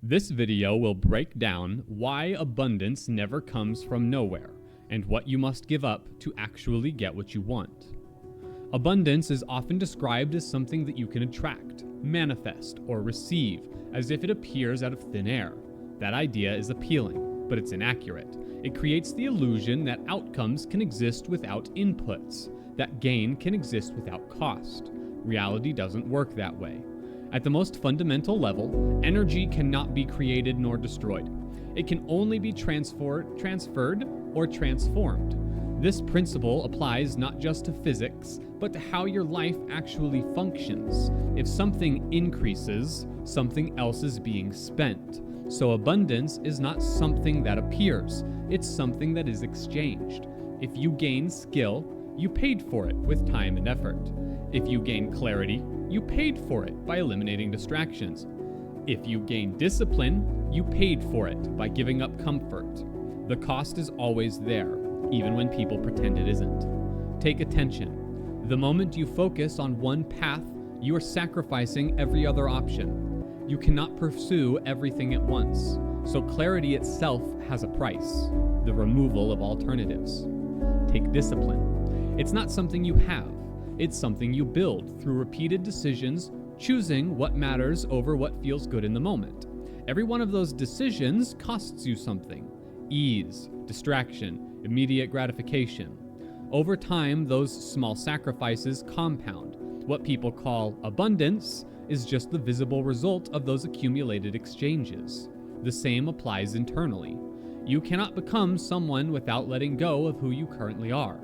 This video will break down why abundance never comes from nowhere and what you must give up to actually get what you want. Abundance is often described as something that you can attract, manifest, or receive as if it appears out of thin air. That idea is appealing, but it's inaccurate. It creates the illusion that outcomes can exist without inputs, that gain can exist without cost. Reality doesn't work that way. At the most fundamental level, energy cannot be created nor destroyed. It can only be transferred or transformed. This principle applies not just to physics, but to how your life actually functions. If something increases, something else is being spent. So abundance is not something that appears, it's something that is exchanged. If you gain skill, you paid for it with time and effort. If you gain clarity, you paid for it by eliminating distractions. If you gain discipline, you paid for it by giving up comfort. The cost is always there, even when people pretend it isn't. Take attention. The moment you focus on one path, you are sacrificing every other option. You cannot pursue everything at once, so clarity itself has a price: the removal of alternatives. Take discipline. It's not something you have. It's something you build through repeated decisions, choosing what matters over what feels good in the moment. Every one of those decisions costs you something: ease, distraction, immediate gratification. Over time, those small sacrifices compound. What people call abundance is just the visible result of those accumulated exchanges. The same applies internally. You cannot become someone without letting go of who you currently are.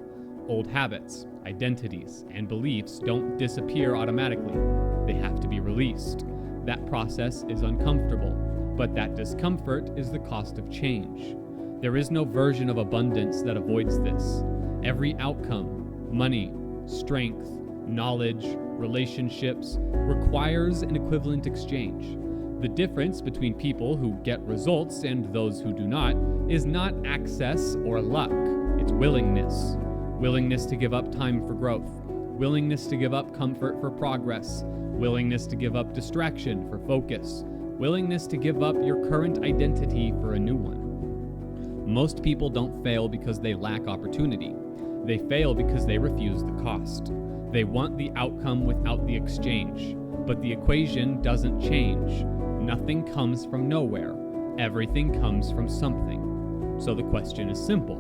Old habits, identities, and beliefs don't disappear automatically. They have to be released. That process is uncomfortable, but that discomfort is the cost of change. There is no version of abundance that avoids this. Every outcome, money, strength, knowledge, relationships, requires an equivalent exchange. The difference between people who get results and those who do not is not access or luck, it's willingness. Willingness to give up time for growth, willingness to give up comfort for progress, willingness to give up distraction for focus, willingness to give up your current identity for a new one. Most people don't fail because they lack opportunity. They fail because they refuse the cost. They want the outcome without the exchange, but the equation doesn't change. Nothing comes from nowhere. Everything comes from something. So the question is simple.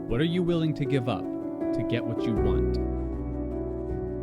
What are you willing to give up to get what you want?